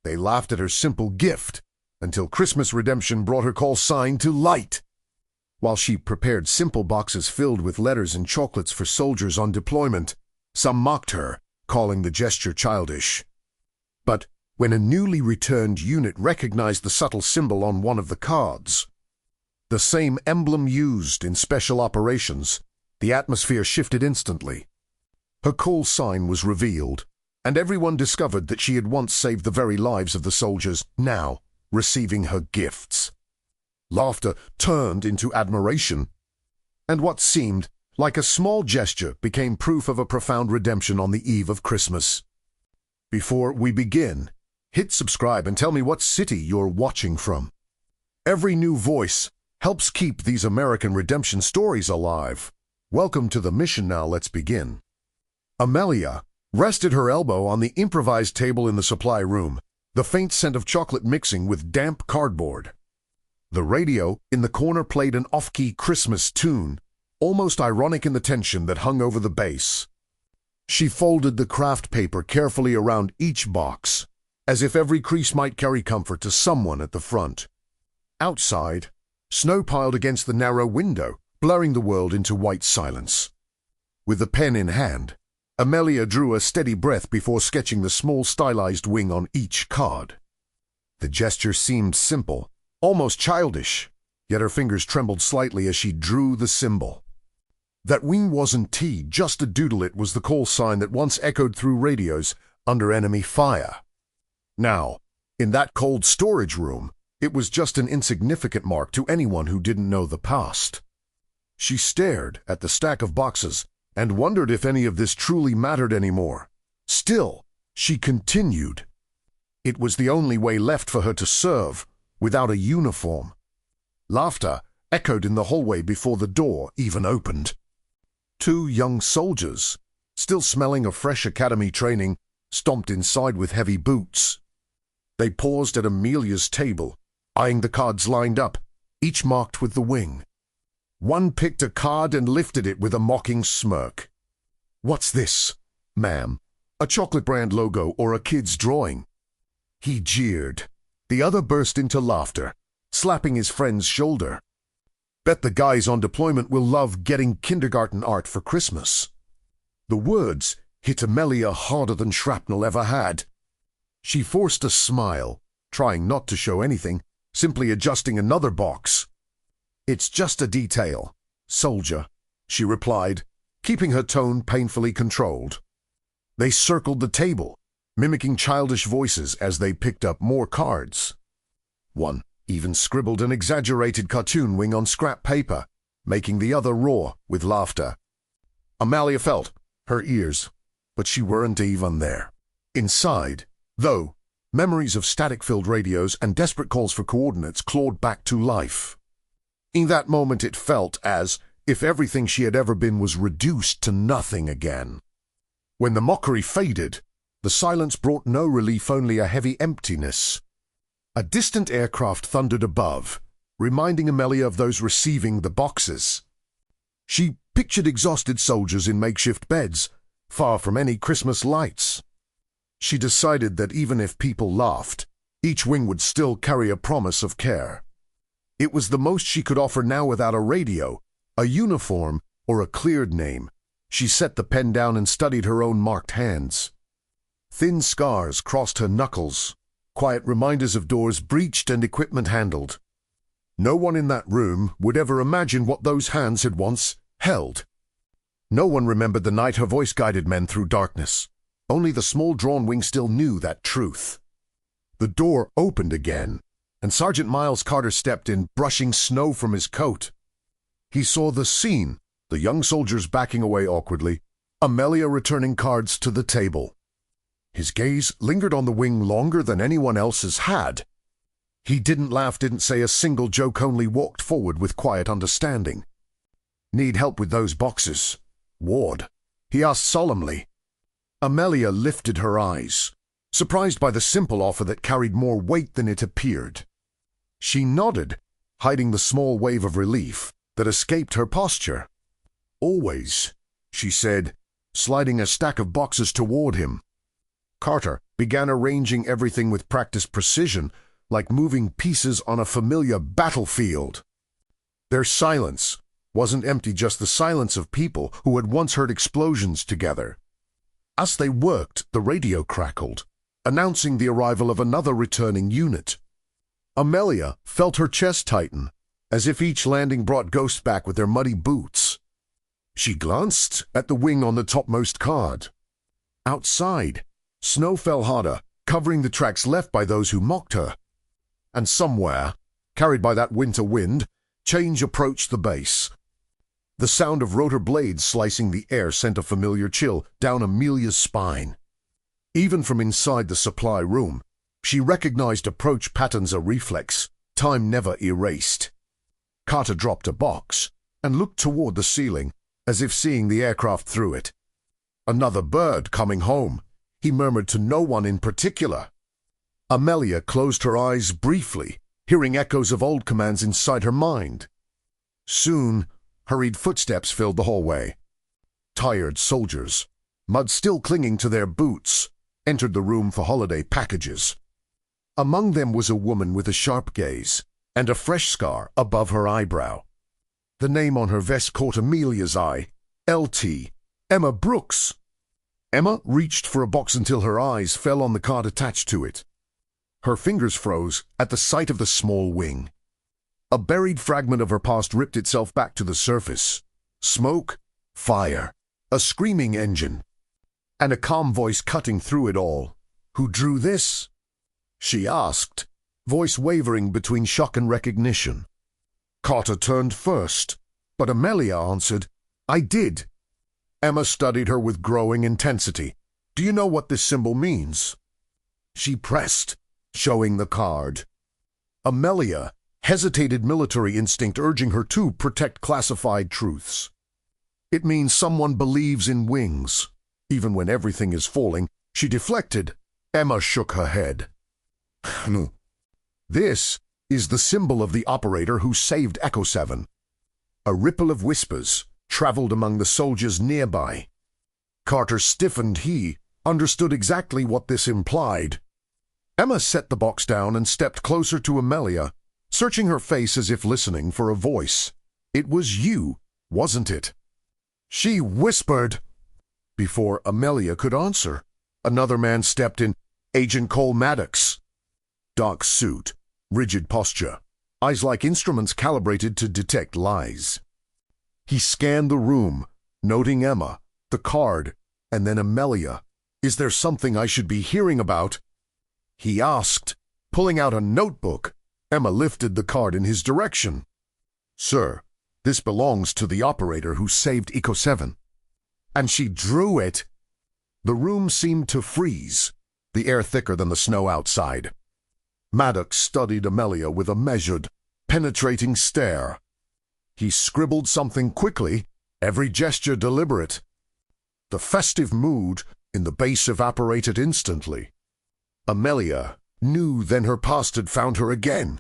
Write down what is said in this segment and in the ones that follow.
They laughed at her simple gift, until Christmas redemption brought her call sign to light. While she prepared simple boxes filled with letters and chocolates for soldiers on deployment, some mocked her, calling the gesture childish. But when a newly returned unit recognized the subtle symbol on one of the cards, the same emblem used in special operations, the atmosphere shifted instantly. Her call sign was revealed, and everyone discovered that she had once saved the very lives of the soldiers, now receiving her gifts. Laughter turned into admiration, and what seemed like a small gesture became proof of a profound redemption on the eve of Christmas. Before we begin, hit subscribe and tell me what city you're watching from. Every new voice helps keep these American redemption stories alive. Welcome to the mission. Now let's begin. Amelia rested her elbow on the improvised table in the supply room, the faint scent of chocolate mixing with damp cardboard. The radio in the corner played an off-key Christmas tune, almost ironic in the tension that hung over the base. She folded the craft paper carefully around each box, as if every crease might carry comfort to someone at the front. Outside, snow piled against the narrow window, blurring the world into white silence. With the pen in hand, Amelia drew a steady breath before sketching the small stylized wing on each card. The gesture seemed simple, almost childish, yet her fingers trembled slightly as she drew the symbol. That wing wasn't T, just a doodle. It was the call sign that once echoed through radios under enemy fire. Now, in that cold storage room, it was just an insignificant mark to anyone who didn't know the past. She stared at the stack of boxes and wondered if any of this truly mattered anymore. Still, she continued. It was the only way left for her to serve, without a uniform. Laughter echoed in the hallway before the door even opened. Two young soldiers, still smelling of fresh academy training, stomped inside with heavy boots. They paused at Amelia's table, eyeing the cards lined up, each marked with the wing. One picked a card and lifted it with a mocking smirk. "What's this, ma'am? A chocolate brand logo or a kid's drawing?" He jeered. The other burst into laughter, slapping his friend's shoulder. "Bet the guys on deployment will love getting kindergarten art for Christmas." The words hit Amelia harder than shrapnel ever had. She forced a smile, trying not to show anything, simply adjusting another box. "It's just a detail, soldier," she replied, keeping her tone painfully controlled. They circled the table, mimicking childish voices as they picked up more cards. One even scribbled an exaggerated cartoon wing on scrap paper, making the other roar with laughter. Amelia felt her ears, but she weren't even there. Inside, though, memories of static-filled radios and desperate calls for coordinates clawed back to life. In that moment it felt as if everything she had ever been was reduced to nothing again. When the mockery faded, the silence brought no relief, only a heavy emptiness. A distant aircraft thundered above, reminding Amelia of those receiving the boxes. She pictured exhausted soldiers in makeshift beds, far from any Christmas lights. She decided that even if people laughed, each wing would still carry a promise of care. It was the most she could offer now without a radio, a uniform, or a cleared name. She set the pen down and studied her own marked hands. Thin scars crossed her knuckles, quiet reminders of doors breached and equipment handled. No one in that room would ever imagine what those hands had once held. No one remembered the night her voice guided men through darkness. Only the small drawn wing still knew that truth. The door opened again, and Sergeant Miles Carter stepped in, brushing snow from his coat. He saw the scene, the young soldiers backing away awkwardly, Amelia returning cards to the table. His gaze lingered on the wing longer than anyone else's had. He didn't laugh, didn't say a single joke, only walked forward with quiet understanding. "Need help with those boxes, Ward?" he asked solemnly. Amelia lifted her eyes, surprised by the simple offer that carried more weight than it appeared. She nodded, hiding the small wave of relief that escaped her posture. "Always," she said, sliding a stack of boxes toward him. Carter began arranging everything with practiced precision, like moving pieces on a familiar battlefield. Their silence wasn't empty, just the silence of people who had once heard explosions together. As they worked, the radio crackled, announcing the arrival of another returning unit. Amelia felt her chest tighten, as if each landing brought ghosts back with their muddy boots. She glanced at the wing on the topmost card. Outside, snow fell harder, covering the tracks left by those who mocked her. And somewhere, carried by that winter wind, change approached the base. The sound of rotor blades slicing the air sent a familiar chill down Amelia's spine. Even from inside the supply room, she recognized approach patterns a reflex, time never erased. Carter dropped a box and looked toward the ceiling, as if seeing the aircraft through it. Another bird coming home, he murmured to no one in particular. Amelia closed her eyes briefly, hearing echoes of old commands inside her mind. Soon, hurried footsteps filled the hallway. Tired soldiers, mud still clinging to their boots, entered the room for holiday packages. Among them was a woman with a sharp gaze and a fresh scar above her eyebrow. The name on her vest caught Amelia's eye. LT. Emma Brooks. Emma reached for a box until her eyes fell on the card attached to it. Her fingers froze at the sight of the small wing. A buried fragment of her past ripped itself back to the surface. Smoke, fire, a screaming engine, and a calm voice cutting through it all. "Who drew this?" she asked, voice wavering between shock and recognition. Carter turned first, but Amelia answered, "I did." Emma studied her with growing intensity. "Do you know what this symbol means?" She pressed, showing the card. Amelia hesitated, military instinct urging her to protect classified truths. "It means someone believes in wings." Even when everything is falling, she deflected. Emma shook her head. "This is the symbol of the operator who saved Echo 7. A ripple of whispers traveled among the soldiers nearby. Carter stiffened. He understood exactly what this implied. Emma set the box down and stepped closer to Amelia, searching her face as if listening for a voice. "It was you, wasn't it?" she whispered. Before Amelia could answer, another man stepped in. Agent Cole Maddox. Dark suit, rigid posture, eyes like instruments calibrated to detect lies. He scanned the room, noting Emma, the card, and then Amelia. "Is there something I should be hearing about?" he asked, pulling out a notebook. Emma lifted the card in his direction. "Sir, this belongs to the operator who saved Echo 7. And she drew it. The room seemed to freeze, the air thicker than the snow outside. Maddox studied Amelia with a measured, penetrating stare. He scribbled something quickly, every gesture deliberate. The festive mood in the base evaporated instantly. Amelia knew then her past had found her again.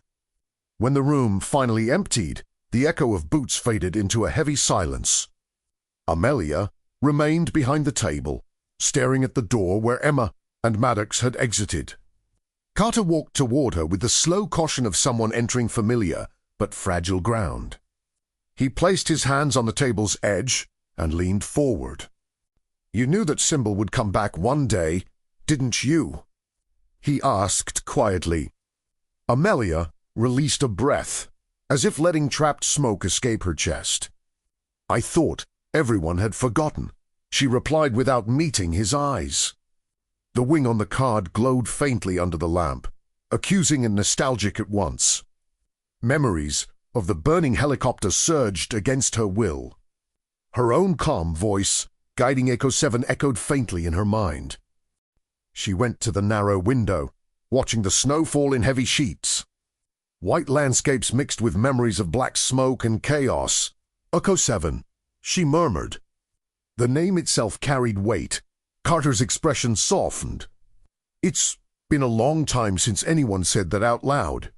When the room finally emptied, the echo of boots faded into a heavy silence. Amelia remained behind the table, staring at the door where Emma and Maddox had exited. Carter walked toward her with the slow caution of someone entering familiar but fragile ground. He placed his hands on the table's edge and leaned forward. "You knew that symbol would come back one day, didn't you?" he asked quietly. Amelia released a breath, as if letting trapped smoke escape her chest. "I thought everyone had forgotten," she replied without meeting his eyes. The wing on the card glowed faintly under the lamp, accusing and nostalgic at once. Memories of the burning helicopter surged against her will. Her own calm voice, guiding Echo 7, echoed faintly in her mind. She went to the narrow window, watching the snow fall in heavy sheets. White landscapes mixed with memories of black smoke and chaos. "Echo 7, she murmured. The name itself carried weight. Carter's expression softened. "It's been a long time since anyone said that out loud."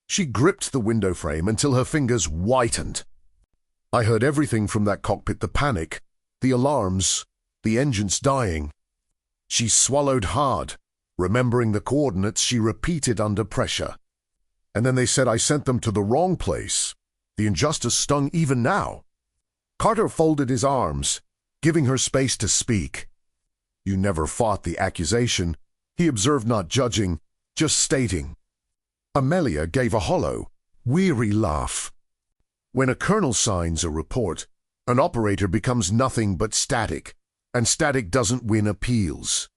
She gripped the window frame until her fingers whitened. "I heard everything from that cockpit, the panic, the alarms, the engines dying. She swallowed hard, remembering the coordinates she repeated under pressure. And then they said I sent them to the wrong place. The injustice stung even now. Carter folded his arms, giving her space to speak. You never fought the accusation, he observed, not judging, just stating. Amelia gave a hollow, weary laugh. When a colonel signs a report, an operator becomes nothing but static, and static doesn't win appeals.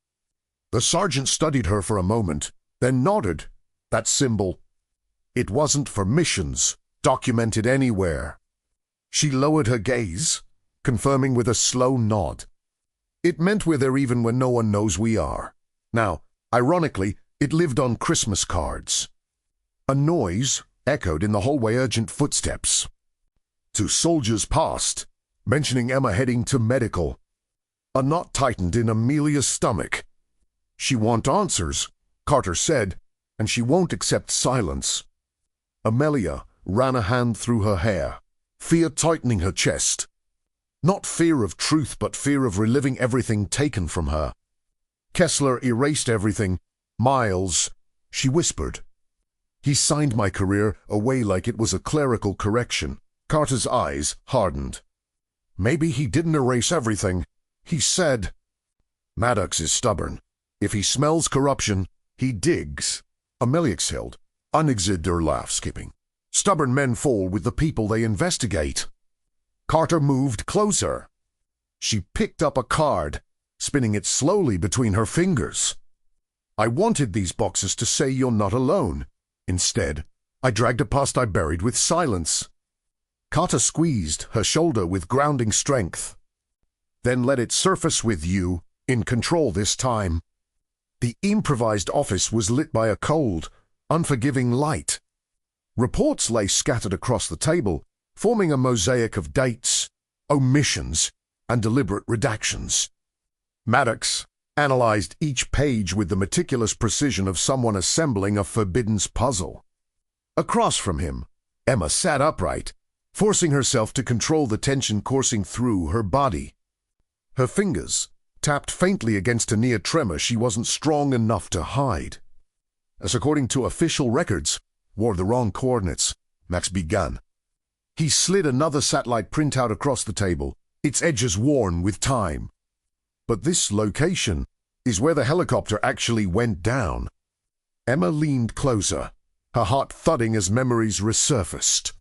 The sergeant studied her for a moment, then nodded. That symbol. It wasn't for missions, documented anywhere. She lowered her gaze, confirming with a slow nod. It meant we're there even when no one knows we are. Now, ironically, it lived on Christmas cards. A noise echoed in the hallway, urgent footsteps. Two soldiers passed, mentioning Emma heading to medical. A knot tightened in Amelia's stomach. She want answers, Carter said, and she won't accept silence. Amelia ran a hand through her hair, fear tightening her chest. Not fear of truth, but fear of reliving everything taken from her. Kessler erased everything. Miles, she whispered. He signed my career away like it was a clerical correction. Carter's eyes hardened. Maybe he didn't erase everything. He said, Maddox is stubborn. If he smells corruption, he digs. Amelia exhaled, unexid her laugh, skipping. Stubborn men fall with the people they investigate. Carter moved closer. She picked up a card, spinning it slowly between her fingers. I wanted these boxes to say you're not alone. Instead, I dragged a past I buried with silence. Carter squeezed her shoulder with grounding strength. Then let it surface with you, in control this time. The improvised office was lit by a cold, unforgiving light. Reports lay scattered across the table, forming a mosaic of dates, omissions, and deliberate redactions. Maddox analyzed each page with the meticulous precision of someone assembling a forbidden's puzzle. Across from him, Emma sat upright, forcing herself to control the tension coursing through her body. Her fingers tapped faintly against a near tremor she wasn't strong enough to hide. As according to official records, wore the wrong coordinates, Max began. He slid another satellite printout across the table, its edges worn with time. But this location is where the helicopter actually went down. Emma leaned closer, her heart thudding as memories resurfaced.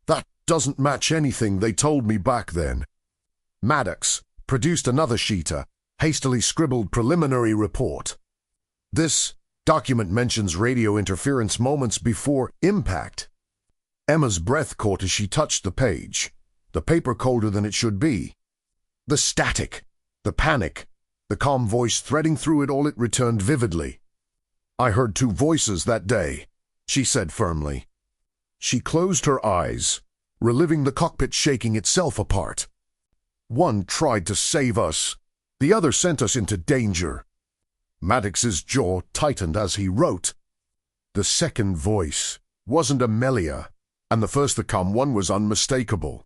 That doesn't match anything they told me back then. Maddox produced another sheeter, hastily scribbled preliminary report. This document mentions radio interference moments before impact. Emma's breath caught as she touched the page, the paper colder than it should be. The static, the panic, the calm voice threading through it all, it returned vividly. I heard two voices that day, she said firmly. She closed her eyes, reliving the cockpit shaking itself apart. One tried to save us, the other sent us into danger. Maddox's jaw tightened as he wrote. The second voice wasn't Amelia, and the first to come one was unmistakable.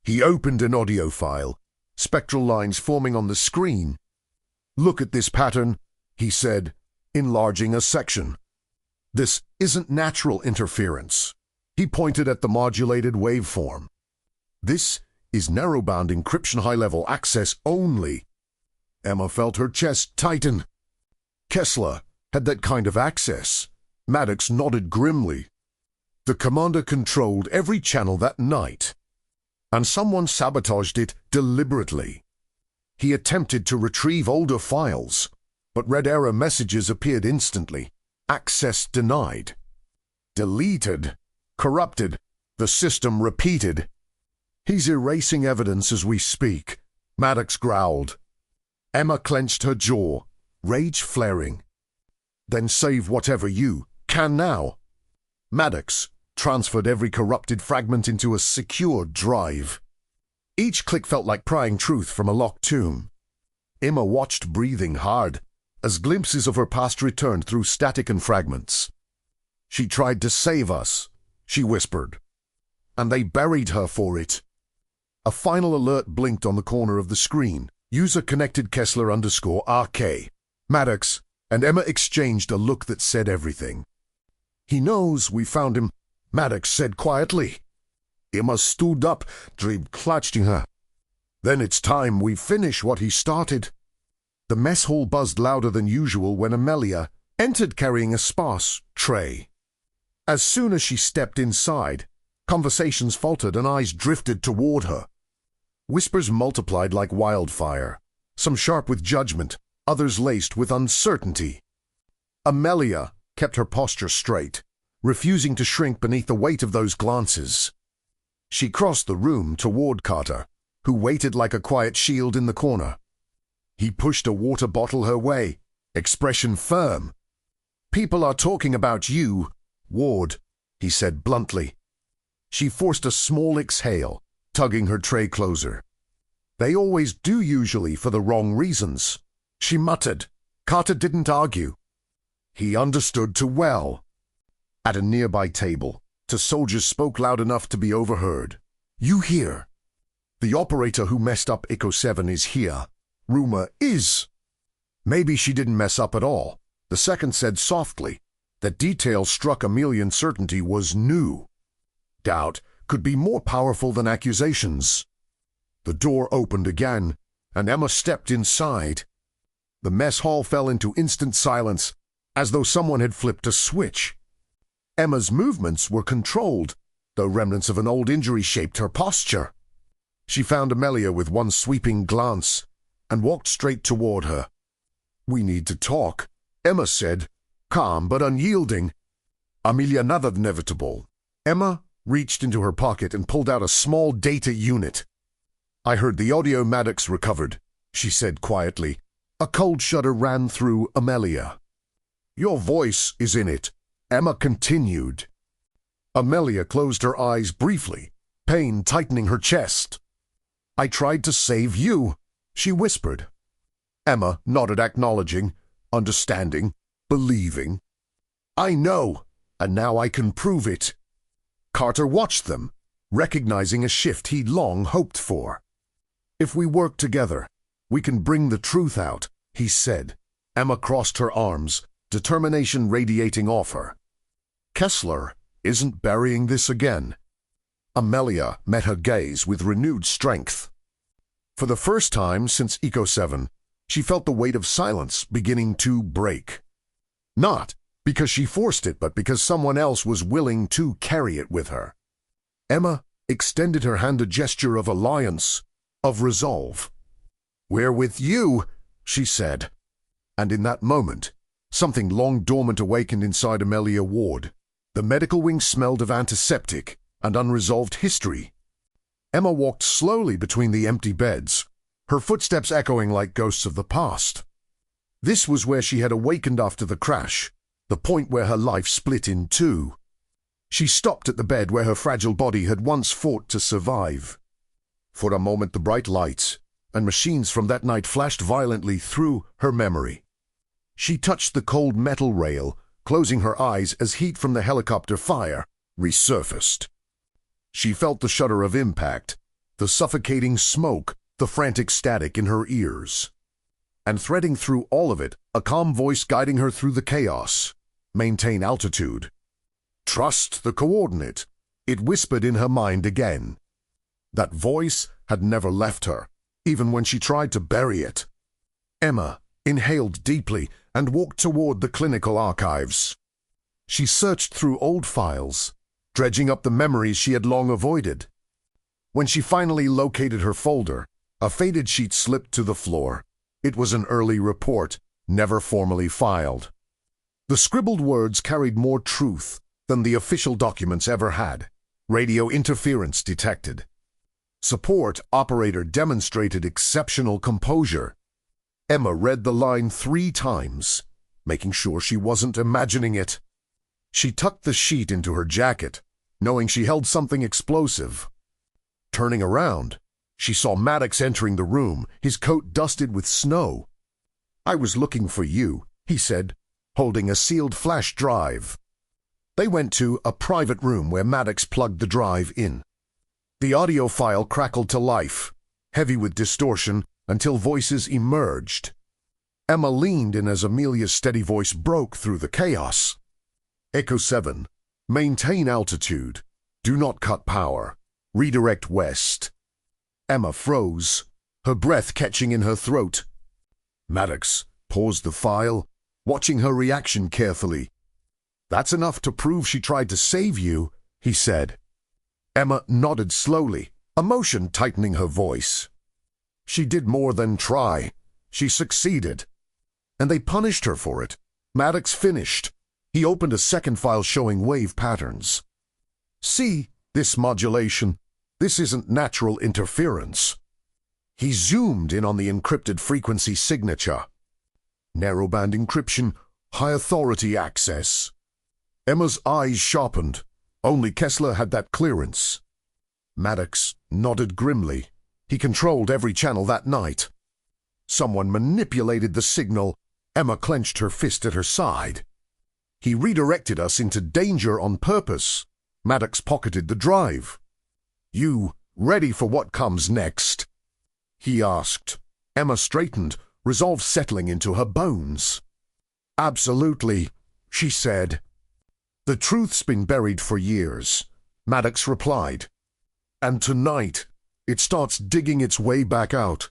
He opened an audio file, spectral lines forming on the screen. Look at this pattern, he said, enlarging a section. This isn't natural interference. He pointed at the modulated waveform. This is narrowband encryption, high-level access only. Emma felt her chest tighten. Kessler had that kind of access. Maddox nodded grimly. The commander controlled every channel that night, and someone sabotaged it deliberately. He attempted to retrieve older files, but red error messages appeared instantly. Access denied. Deleted. Corrupted. The system repeated. He's erasing evidence as we speak, Maddox growled. Emma clenched her jaw, rage flaring. Then save whatever you can now. Maddox transferred every corrupted fragment into a secure drive. Each click felt like prying truth from a locked tomb. Emma watched, breathing hard, as glimpses of her past returned through static and fragments. She tried to save us, she whispered, and they buried her for it. A final alert blinked on the corner of the screen, User connected Kessler_RK. Maddox and Emma exchanged a look that said everything. He knows we found him, Maddox said quietly. Emma stood up, clutching her. Then it's time we finish what he started. The mess hall buzzed louder than usual when Amelia entered carrying a sparse tray. As soon as she stepped inside, conversations faltered and eyes drifted toward her. Whispers multiplied like wildfire, some sharp with judgment, others laced with uncertainty. Amelia kept her posture straight, refusing to shrink beneath the weight of those glances. She crossed the room toward Carter, who waited like a quiet shield in the corner. He pushed a water bottle her way, expression firm. "People are talking about you, Ward," he said bluntly. She forced a small exhale, tugging her tray closer. "They always do usually for the wrong reasons," she muttered. Carter didn't argue. He understood too well. At a nearby table, two soldiers spoke loud enough to be overheard. "You hear? The operator who messed up Echo 7 is here. Rumor is." Maybe she didn't mess up at all. The second said softly. That detail struck Amelia's certainty was new. Doubt could be more powerful than accusations. The door opened again, and Emma stepped inside. The mess hall fell into instant silence, as though someone had flipped a switch. Emma's movements were controlled, though remnants of an old injury shaped her posture. She found Amelia with one sweeping glance, and walked straight toward her. "We need to talk," Emma said, calm but unyielding. Amelia nodded inevitable. Emma reached into her pocket and pulled out a small data unit. "I heard the audio Maddox recovered," she said quietly. A cold shudder ran through Amelia. "Your voice is in it," Emma continued. Amelia closed her eyes briefly, pain tightening her chest. "I tried to save you," she whispered. Emma nodded, acknowledging, understanding, believing. "I know, and now I can prove it." Carter watched them, recognizing a shift he'd long hoped for. "If we work together, we can bring the truth out," he said. Emma crossed her arms, determination radiating off her. "Kessler isn't burying this again." Amelia met her gaze with renewed strength. For the first time since Eco 7, she felt the weight of silence beginning to break. Not because she forced it, but because someone else was willing to carry it with her. Emma extended her hand, a gesture of alliance, of resolve. "We're with you," she said. And in that moment, something long dormant awakened inside Amelia Ward. The medical wing smelled of antiseptic and unresolved history. Emma walked slowly between the empty beds, her footsteps echoing like ghosts of the past. This was where she had awakened after the crash, the point where her life split in two. She stopped at the bed where her fragile body had once fought to survive. For a moment the bright lights and machines from that night flashed violently through her memory. She touched the cold metal rail, closing her eyes as heat from the helicopter fire resurfaced. She felt the shudder of impact, the suffocating smoke, the frantic static in her ears. And threading through all of it, a calm voice guiding her through the chaos. "Maintain altitude. Trust the coordinate," it whispered in her mind again. That voice had never left her, even when she tried to bury it. Emma inhaled deeply and walked toward the clinical archives. She searched through old files, dredging up the memories she had long avoided. When she finally located her folder, a faded sheet slipped to the floor. It was an early report, never formally filed. The scribbled words carried more truth than the official documents ever had. Radio interference detected. Support operator demonstrated exceptional composure. Emma read the line 3 times, making sure she wasn't imagining it. She tucked the sheet into her jacket, knowing she held something explosive. Turning around, she saw Maddox entering the room, his coat dusted with snow. "I was looking for you," he said, holding a sealed flash drive. They went to a private room where Maddox plugged the drive in. The audio file crackled to life, heavy with distortion until voices emerged. Emma leaned in as Amelia's steady voice broke through the chaos. Echo 7. Maintain altitude. Do not cut power. Redirect west. Emma froze, her breath catching in her throat. Maddox paused the file, watching her reaction carefully. "That's enough to prove she tried to save you," he said. Emma nodded slowly, emotion tightening her voice. She did more than try. She succeeded. And they punished her for it. Maddox finished. He opened a second file showing wave patterns. "See this modulation? This isn't natural interference." He zoomed in on the encrypted frequency signature. Narrowband encryption, high authority access. Emma's eyes sharpened. Only Kessler had that clearance. Maddox nodded grimly. He controlled every channel that night. Someone manipulated the signal. Emma clenched her fist at her side. "He redirected us into danger on purpose." Maddox pocketed the drive. "You ready for what comes next?" he asked. Emma straightened, resolve settling into her bones. "Absolutely," she said. "The truth's been buried for years," Maddox replied. "And tonight, it starts digging its way back out."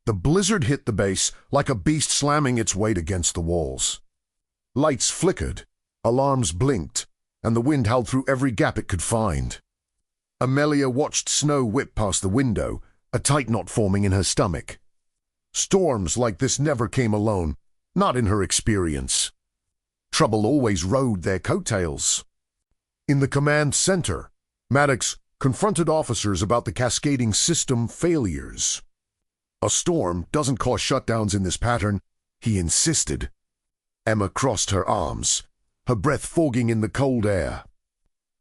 The blizzard hit the base like a beast slamming its weight against the walls. Lights flickered, alarms blinked, and the wind howled through every gap it could find. Amelia watched snow whip past the window, a tight knot forming in her stomach. Storms like this never came alone, not in her experience. Trouble always rode their coattails. In the command center, Maddox confronted officers about the cascading system failures. "A storm doesn't cause shutdowns in this pattern," he insisted. Emma crossed her arms, her breath fogging in the cold air.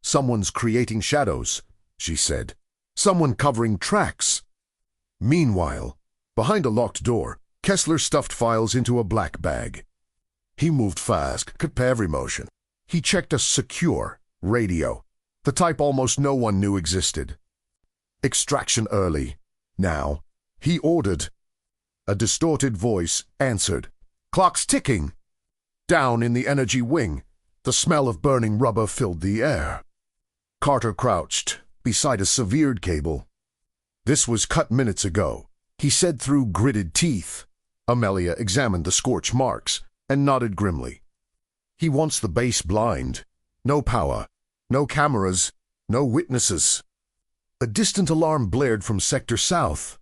"Someone's creating shadows," she said. "Someone covering tracks." Meanwhile, behind a locked door, Kessler stuffed files into a black bag. He moved fast, could pay every motion. He checked a secure radio, the type almost no one knew existed. "Extraction early. Now," he ordered. A distorted voice answered. "Clock's ticking." Down in the energy wing, the smell of burning rubber filled the air. Carter crouched beside a severed cable. "This was cut minutes ago," he said through gritted teeth. Amelia examined the scorch marks and nodded grimly. "He wants the base blind. No power, no cameras, no witnesses." A distant alarm blared from Sector South.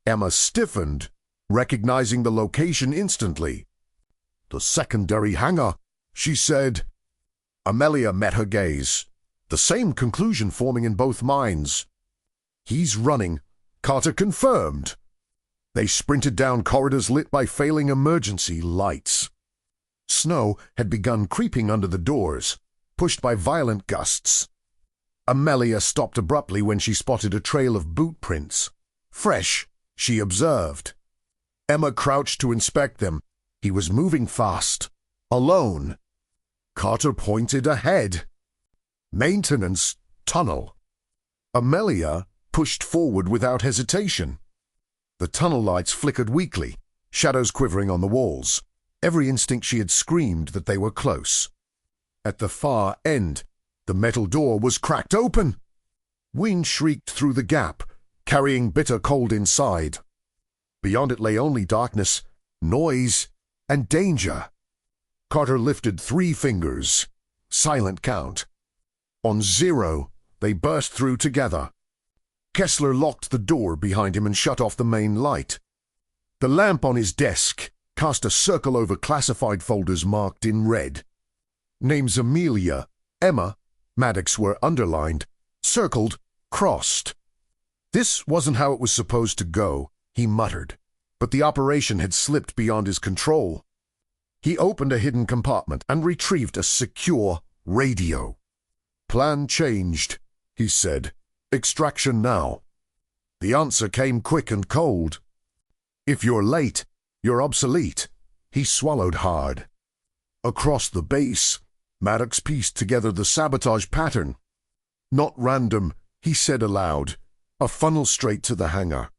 Emma stiffened, recognizing the location instantly. "The secondary hangar," she said. Amelia met her gaze, the same conclusion forming in both minds. "He's running," Carter confirmed. They sprinted down corridors lit by failing emergency lights. Snow had begun creeping under the doors, pushed by violent gusts. Amelia stopped abruptly when she spotted a trail of boot prints. Fresh, she observed. Emma crouched to inspect them. He was moving fast, alone. Carter pointed ahead. "Maintenance tunnel." Amelia pushed forward without hesitation. The tunnel lights flickered weakly, shadows quivering on the walls. Every instinct she had screamed that they were close. At the far end, the metal door was cracked open. Wind shrieked through the gap, carrying bitter cold inside. Beyond it lay only darkness, noise, and danger. Carter lifted 3 fingers. Silent count. On 0, they burst through together. Kessler locked the door behind him and shut off the main light. The lamp on his desk cast a circle over classified folders marked in red. Names Amelia, Emma, Maddox were underlined, circled, crossed. This wasn't how it was supposed to go, he muttered, but the operation had slipped beyond his control. He opened a hidden compartment and retrieved a secure radio. "Plan changed," he said. "Extraction now." The answer came quick and cold. "If you're late, you're obsolete." He swallowed hard. Across the base, Maddox pieced together the sabotage pattern. "Not random," he said aloud. "A funnel straight to the hangar."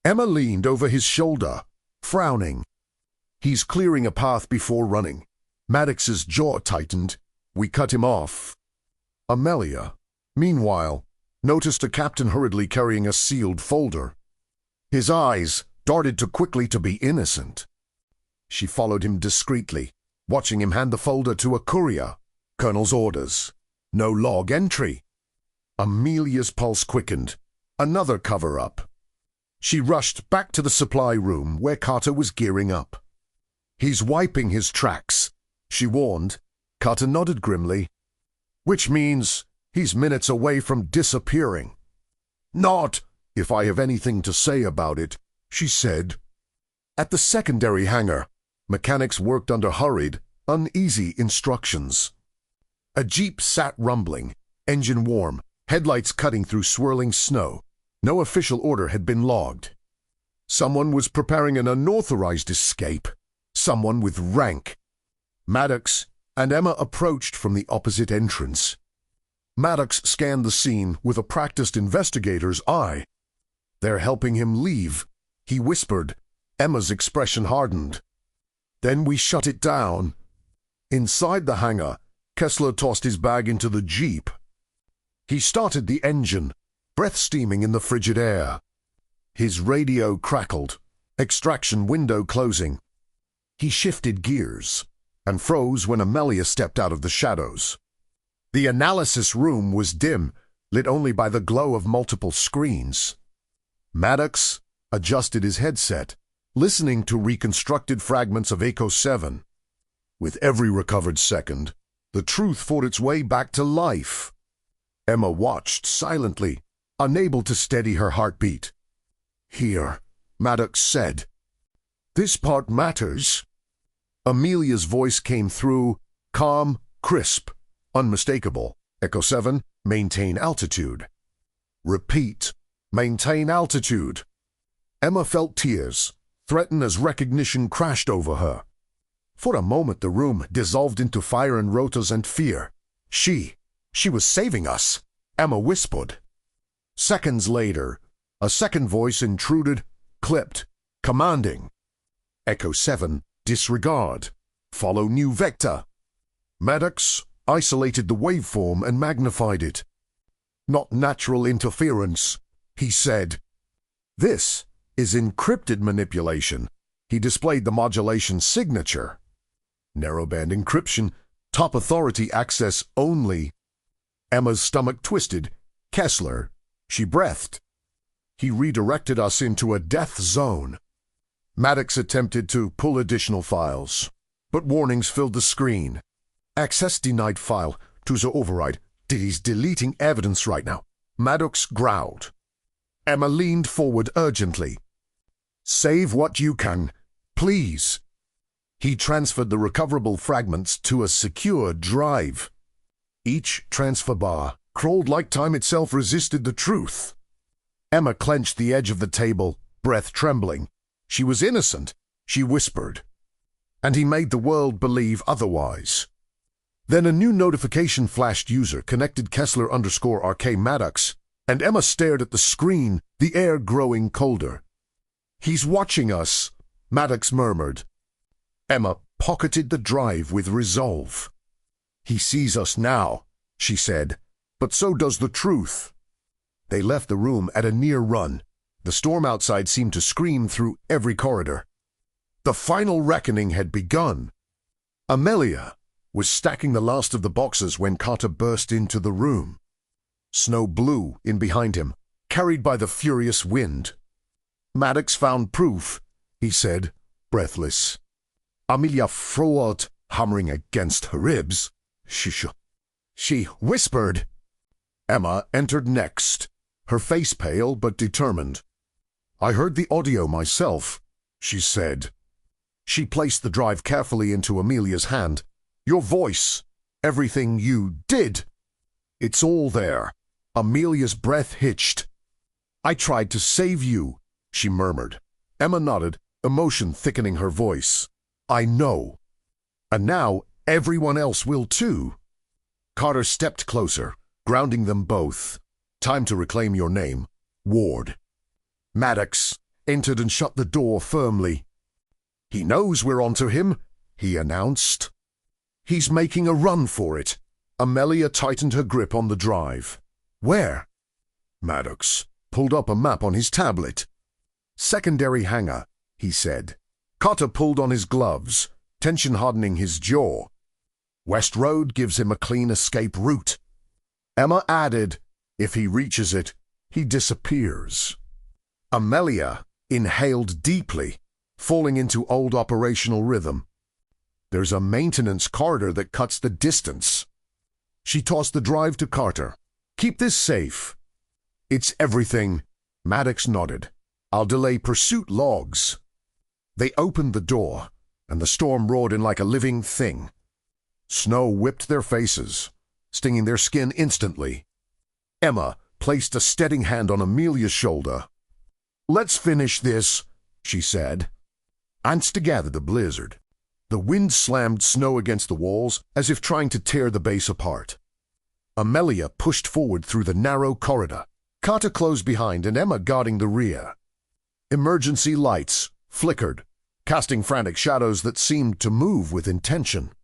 Emma leaned over his shoulder, frowning. He's clearing a path before running. Maddox's jaw tightened. We cut him off. Amelia, meanwhile, noticed a captain hurriedly carrying a sealed folder. His eyes darted too quickly to be innocent. She followed him discreetly, watching him hand the folder to a courier. Colonel's orders. No log entry. Amelia's pulse quickened. Another cover-up. She rushed back to the supply room where Carter was gearing up. He's wiping his tracks, she warned. Carter nodded grimly. Which means he's minutes away from disappearing. Not if I have anything to say about it, she said. At the secondary hangar, mechanics worked under hurried, uneasy instructions. A jeep sat rumbling, engine warm, headlights cutting through swirling snow. No official order had been logged. Someone was preparing an unauthorized escape. Someone with rank. Maddox and Emma approached from the opposite entrance. Maddox scanned the scene with a practiced investigator's eye. They're helping him leave, he whispered. Emma's expression hardened. Then we shut it down. Inside the hangar, Kessler tossed his bag into the jeep. He started the engine, breath steaming in the frigid air. His radio crackled, extraction window closing. He shifted gears and froze when Amelia stepped out of the shadows. The analysis room was dim, lit only by the glow of multiple screens. Maddox adjusted his headset, listening to reconstructed fragments of Echo 7. With every recovered second, the truth fought its way back to life. Emma watched silently, unable to steady her heartbeat. Here, Maddox said. This part matters. Amelia's voice came through, calm, crisp, unmistakable. Echo 7, maintain altitude. Repeat, maintain altitude. Emma felt tears, threaten as recognition crashed over her. For a moment the room dissolved into fire and rotos and fear. She was saving us, Emma whispered. Seconds later, a second voice intruded, clipped, commanding. Echo 7, disregard. Follow new vector. Maddox isolated the waveform and magnified it. Not natural interference, he said. This is encrypted manipulation. He displayed the modulation signature. Narrowband encryption, top authority access only. Emma's stomach twisted. Kessler, she breathed. He redirected us into a death zone. Maddox attempted to pull additional files, but warnings filled the screen. Access denied file to the override. He's deleting evidence right now. Maddox growled. Emma leaned forward urgently. Save what you can, please. He transferred the recoverable fragments to a secure drive. Each transfer bar crawled like time itself resisted the truth. Emma clenched the edge of the table, breath trembling. She was innocent, she whispered. And he made the world believe otherwise. Then a new notification flashed user connected Kessler_RK Maddox, and Emma stared at the screen, the air growing colder. He's watching us, Maddox murmured. Emma pocketed the drive with resolve. He sees us now, she said, but so does the truth. They left the room at a near run. The storm outside seemed to scream through every corridor. The final reckoning had begun. Amelia was stacking the last of the boxes when Carter burst into the room. Snow blew in behind him, carried by the furious wind. Maddox found proof, he said, breathless. Amelia frowned, hammering against her ribs. She whispered. Emma entered next, her face pale but determined. I heard the audio myself, she said. She placed the drive carefully into Amelia's hand. Your voice, everything you did. It's all there. Amelia's breath hitched. I tried to save you, she murmured. Emma nodded, emotion thickening her voice. I know. And now everyone else will too. Carter stepped closer, grounding them both. Time to reclaim your name. Ward. Maddox, entered and shut the door firmly. "He knows we're onto him," he announced. "He's making a run for it." Amelia tightened her grip on the drive. "Where?" Maddox pulled up a map on his tablet. "Secondary hangar," he said. Carter pulled on his gloves, tension hardening his jaw. "West Road gives him a clean escape route." Emma added, "If he reaches it, he disappears." Amelia inhaled deeply, falling into old operational rhythm. "There's a maintenance corridor that cuts the distance." She tossed the drive to Carter. "Keep this safe." "It's everything." Maddox nodded. "I'll delay pursuit logs." They opened the door, and the storm roared in like a living thing. Snow whipped their faces, stinging their skin instantly. Emma placed a steadying hand on Amelia's shoulder. "Let's finish this," she said. Ants together the blizzard. The wind slammed snow against the walls as if trying to tear the base apart. Amelia pushed forward through the narrow corridor, Carter close behind and Emma guarding the rear. Emergency lights flickered, casting frantic shadows that seemed to move with intention.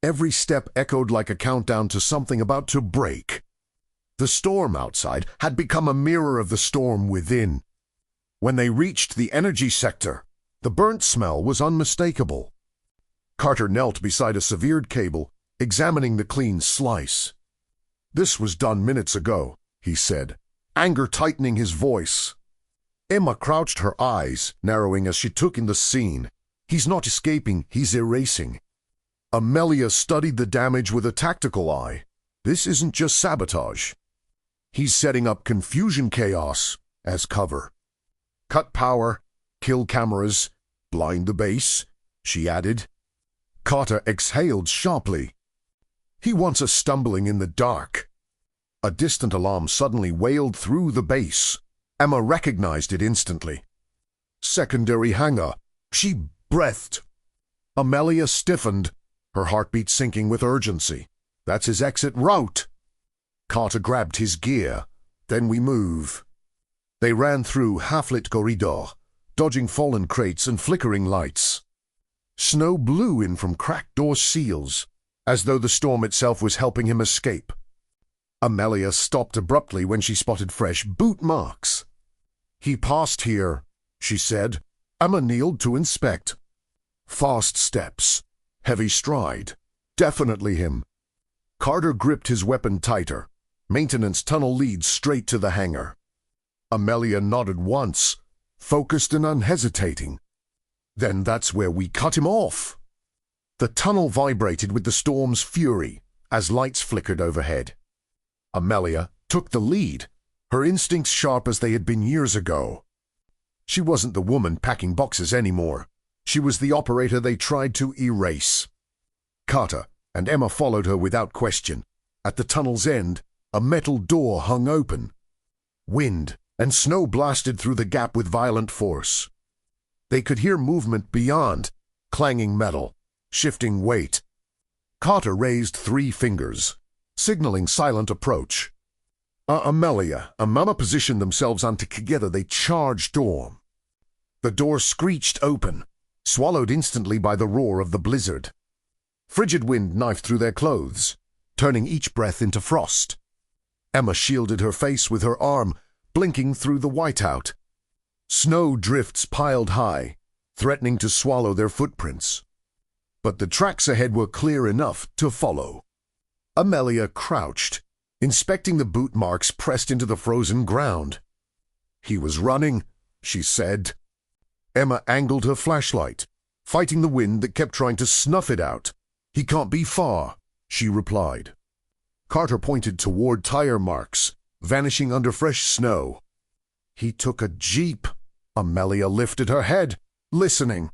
Every step echoed like a countdown to something about to break. The storm outside had become a mirror of the storm within. When they reached the energy sector, the burnt smell was unmistakable. Carter knelt beside a severed cable, examining the clean slice. "This was done minutes ago," he said, anger tightening his voice. Emma crouched, her eyes narrowing as she took in the scene. "He's not escaping, he's erasing." Amelia studied the damage with a tactical eye. This isn't just sabotage. He's setting up confusion chaos as cover. "Cut power, kill cameras, blind the base," she added. Carter exhaled sharply. "He wants us stumbling in the dark." A distant alarm suddenly wailed through the base. Emma recognized it instantly. "Secondary hangar," she breathed. Amelia stiffened, her heartbeat sinking with urgency. "That's his exit route." Carter grabbed his gear. "Then we move." They ran through half-lit corridor, dodging fallen crates and flickering lights. Snow blew in from cracked door seals, as though the storm itself was helping him escape. Amelia stopped abruptly when she spotted fresh boot marks. "He passed here," she said. Emma kneeled to inspect. Fast steps, heavy stride. Definitely him. Carter gripped his weapon tighter. Maintenance tunnel leads straight to the hangar. Amelia nodded once, focused and unhesitating. "Then that's where we cut him off." The tunnel vibrated with the storm's fury as lights flickered overhead. Amelia took the lead, her instincts sharp as they had been years ago. She wasn't the woman packing boxes anymore. She was the operator they tried to erase. Carter and Emma followed her without question. At the tunnel's end, a metal door hung open. Wind and snow blasted through the gap with violent force. They could hear movement beyond, clanging metal, shifting weight. Carter raised 3 fingers, signaling silent approach. Amelia and Mama positioned themselves and together they charged storm. The door screeched open, swallowed instantly by the roar of the blizzard. Frigid wind knifed through their clothes, turning each breath into frost. Emma shielded her face with her arm, blinking through the whiteout. Snow drifts piled high, threatening to swallow their footprints. But the tracks ahead were clear enough to follow. Amelia crouched, inspecting the boot marks pressed into the frozen ground. "He was running," she said. Emma angled her flashlight, fighting the wind that kept trying to snuff it out. "He can't be far," she replied. Carter pointed toward tire marks, vanishing under fresh snow. "He took a jeep." Amelia lifted her head, listening.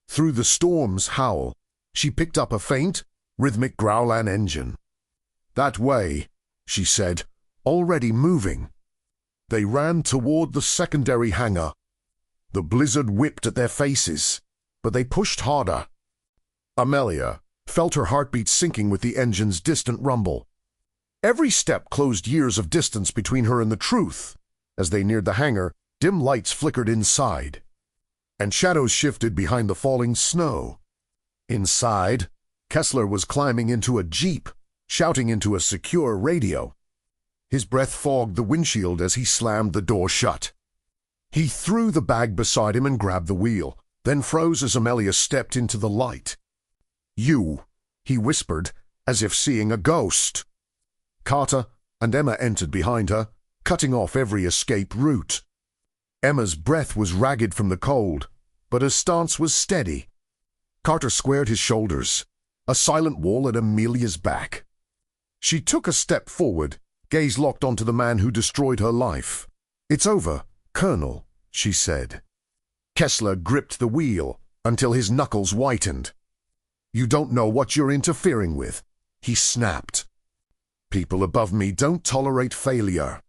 Through the storm's howl, she picked up a faint, rhythmic growl and engine. "That way," she said, already moving. They ran toward the secondary hangar. The blizzard whipped at their faces, but they pushed harder. Amelia felt her heartbeat sinking with the engine's distant rumble. Every step closed years of distance between her and the truth. As they neared the hangar, Dim lights flickered inside, and shadows shifted behind the falling snow. Inside, Kessler was climbing into a jeep, shouting into a secure radio. His breath fogged the windshield as he slammed the door shut. He threw the bag beside him and grabbed the wheel, then froze as Amelia stepped into the light. "You," he whispered, as if seeing a ghost. Carter and Emma entered behind her, cutting off every escape route. Emma's breath was ragged from the cold, but her stance was steady. Carter squared his shoulders, a silent wall at Amelia's back. She took a step forward, gaze locked onto the man who destroyed her life. "It's over, Colonel," she said. Kessler gripped the wheel until his knuckles whitened. "You don't know what you're interfering with," he snapped. "People above me don't tolerate failure."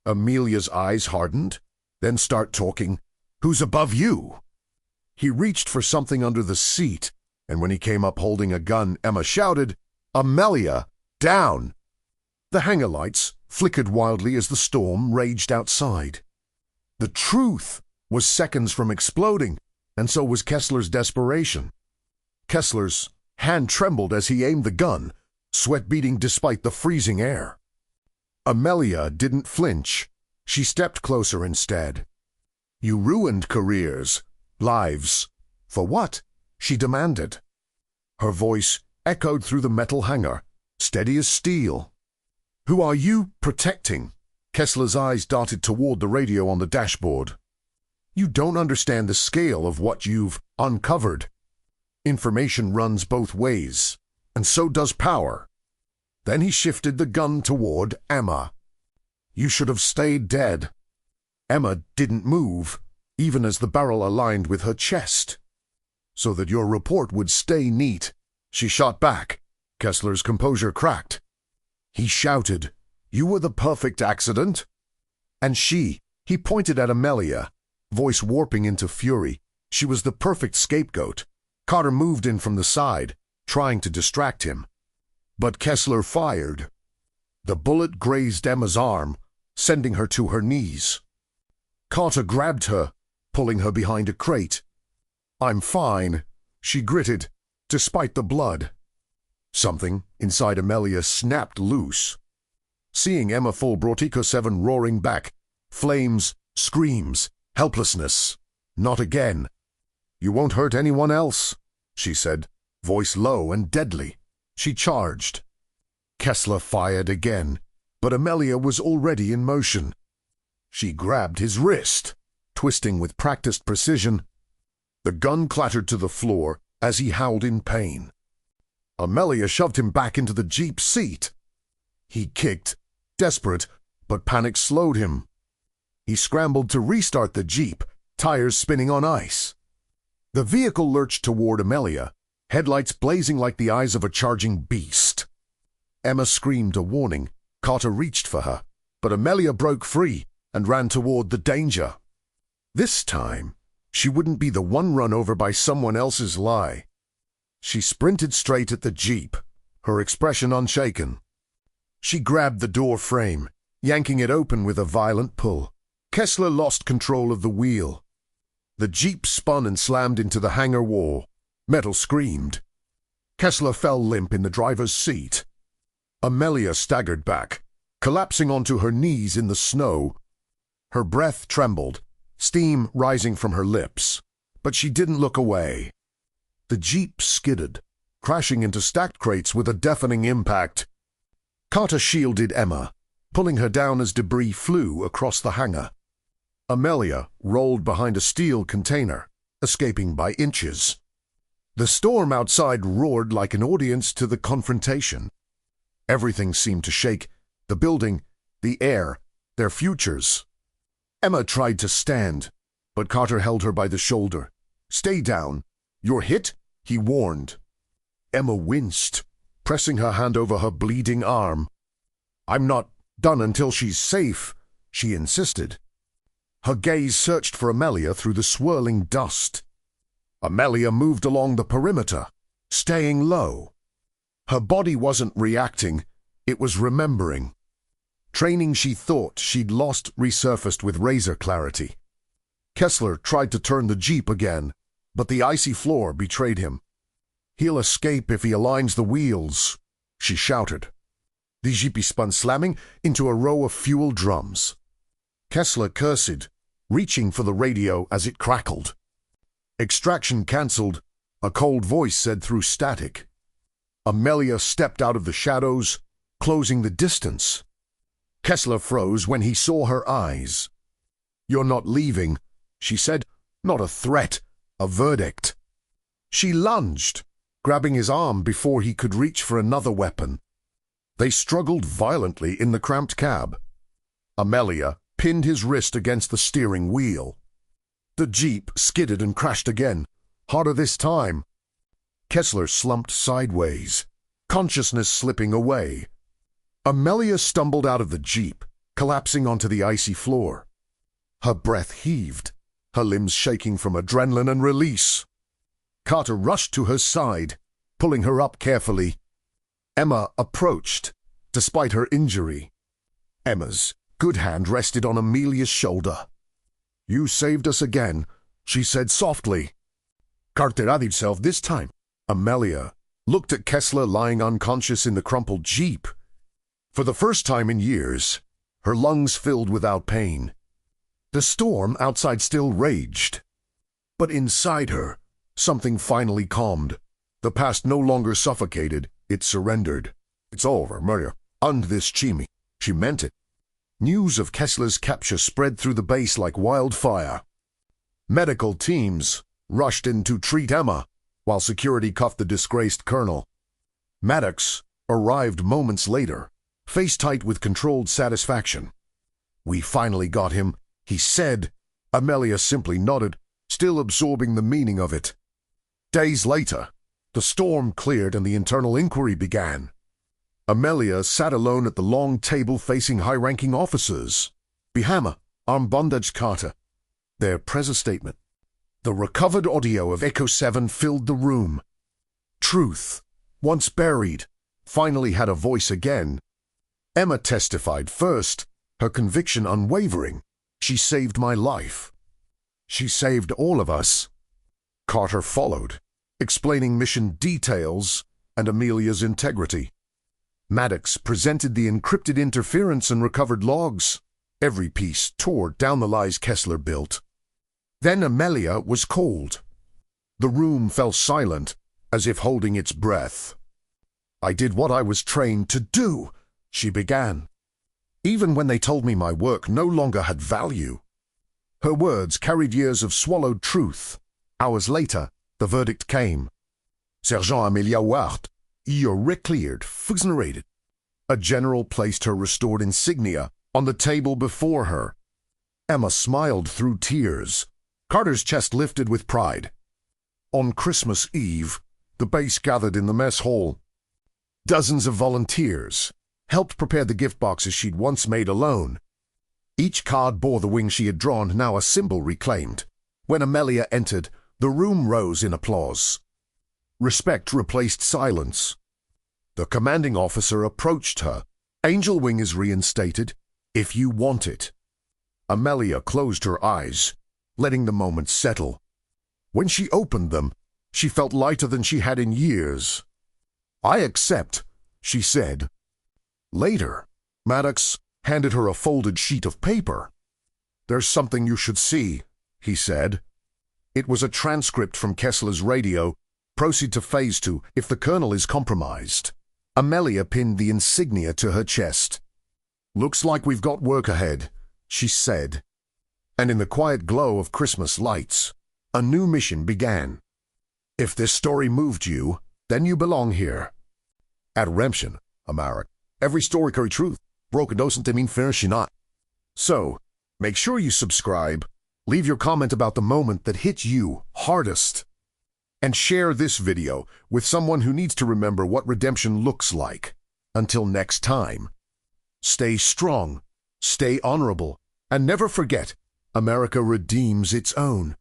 Amelia's eyes hardened, then start talking. "Who's above you?" He reached for something under the seat, and when he came up holding a gun, Emma shouted, "Amelia, down!" The hangar lights flickered wildly as the storm raged outside. The truth was seconds from exploding, and so was Kessler's desperation. Kessler's hand trembled as he aimed the gun, sweat beading despite the freezing air. Amelia didn't flinch. She stepped closer instead. "You ruined careers, lives. For what?" she demanded. Her voice echoed through the metal hangar, steady as steel. "Who are you protecting?" Kessler's eyes darted toward the radio on the dashboard. "You don't understand the scale of what you've uncovered. Information runs both ways, and so does power." Then he shifted the gun toward Emma. "You should have stayed dead." Emma didn't move, even as the barrel aligned with her chest. "So that your report would stay neat," she shot back. Kessler's composure cracked. He shouted, "You were the perfect accident." And he pointed at Amelia, voice warping into fury. She was the perfect scapegoat. Carter moved in from the side, trying to distract him. But Kessler fired. The bullet grazed Emma's arm, sending her to her knees. Carter grabbed her, pulling her behind a crate. "I'm fine," she gritted, despite the blood. Something inside Amelia snapped loose. Seeing Emma fall brought Eco 7 roaring back. Flames, screams, helplessness. "Not again." "You won't hurt anyone else," she said, voice low and deadly. She charged. Kessler fired again, but Amelia was already in motion. She grabbed his wrist, twisting with practiced precision. The gun clattered to the floor as he howled in pain. Amelia shoved him back into the Jeep's seat. He kicked, desperate, but panic slowed him. He scrambled to restart the Jeep, tires spinning on ice. The vehicle lurched toward Amelia, headlights blazing like the eyes of a charging beast. Emma screamed a warning. Carter reached for her, but Amelia broke free and ran toward the danger. This time, she wouldn't be the one run over by someone else's lie. She sprinted straight at the Jeep, her expression unshaken. She grabbed the door frame, yanking it open with a violent pull. Kessler lost control of the wheel. The Jeep spun and slammed into the hangar wall. Metal screamed. Kessler fell limp in the driver's seat. Amelia staggered back, collapsing onto her knees in the snow. Her breath trembled, steam rising from her lips, but she didn't look away. The Jeep skidded, crashing into stacked crates with a deafening impact. Carter shielded Emma, pulling her down as debris flew across the hangar. Amelia rolled behind a steel container, escaping by inches. The storm outside roared like an audience to the confrontation. Everything seemed to shake, the building, the air, their futures. Emma tried to stand, but Carter held her by the shoulder. "Stay down. You're hit," he warned. Emma winced, pressing her hand over her bleeding arm. "I'm not done until she's safe," she insisted. Her gaze searched for Amelia through the swirling dust. Amelia moved along the perimeter, staying low. Her body wasn't reacting, it was remembering. Training she thought she'd lost resurfaced with razor clarity. Kessler tried to turn the Jeep again, but the icy floor betrayed him. "He'll escape if he aligns the wheels," she shouted. The Jeep spun slamming into a row of fuel drums. Kessler cursed, reaching for the radio as it crackled. Extraction cancelled, a cold voice said through static. Amelia stepped out of the shadows, closing the distance. Kessler froze when he saw her eyes. "You're not leaving," she said. "Not a threat, a verdict." She lunged, grabbing his arm before he could reach for another weapon. They struggled violently in the cramped cab. Amelia pinned his wrist against the steering wheel. The Jeep skidded and crashed again, harder this time. Kessler slumped sideways, consciousness slipping away. Amelia stumbled out of the Jeep, collapsing onto the icy floor. Her breath heaved, her limbs shaking from adrenaline and release. Carter rushed to her side, pulling her up carefully. Emma approached, despite her injury. Emma's good hand rested on Amelia's shoulder. "You saved us again," she said softly. "Carter had himself this time." Amelia looked at Kessler lying unconscious in the crumpled Jeep. For the first time in years, her lungs filled without pain. The storm outside still raged. But inside her, something finally calmed. The past no longer suffocated, it surrendered. "It's over, Maria. Und this chimney." She meant it. News of Kessler's capture spread through the base like wildfire. Medical teams rushed in to treat Emma, while security cuffed the disgraced colonel. Maddox arrived moments later, face tight with controlled satisfaction. "We finally got him," he said. Amelia simply nodded, still absorbing the meaning of it. Days later, the storm cleared and the internal inquiry began. Amelia sat alone at the long table facing high-ranking officers. Bihama, Armbondage Carter. Their press statement. The recovered audio of Echo 7 filled the room. Truth, once buried, finally had a voice again. Emma testified first, her conviction unwavering. "She saved my life. She saved all of us." Carter followed, explaining mission details and Amelia's integrity. Maddox presented the encrypted interference and recovered logs. Every piece tore down the lies Kessler built. Then Amelia was called. The room fell silent, as if holding its breath. "I did what I was trained to do," she began. "Even when they told me my work no longer had value." Her words carried years of swallowed truth. Hours later, the verdict came. "Sergeant Amelia Ward, you're cleared, exonerated." A general placed her restored insignia on the table before her. Emma smiled through tears. Carter's chest lifted with pride. On Christmas Eve, the base gathered in the mess hall. Dozens of volunteers helped prepare the gift boxes she'd once made alone. Each card bore the wing she had drawn, now a symbol reclaimed. When Amelia entered, the room rose in applause. Respect replaced silence. The commanding officer approached her. "Angel Wing is reinstated, if you want it." Amelia closed her eyes, letting the moment settle. When she opened them, she felt lighter than she had in years. "I accept," she said. Later, Maddox handed her a folded sheet of paper. "There's something you should see," he said. It was a transcript from Kessler's radio. "Proceed to Phase 2 if the colonel is compromised." Amelia pinned the insignia to her chest. "Looks like we've got work ahead," she said. And in the quiet glow of Christmas lights, a new mission began. If this story moved you, then you belong here. At Redemption, America, every story carries truth. Broken doesn't mean fair not. So, make sure you subscribe, leave your comment about the moment that hit you hardest, and share this video with someone who needs to remember what redemption looks like. Until next time, stay strong, stay honorable, and never forget, America redeems its own.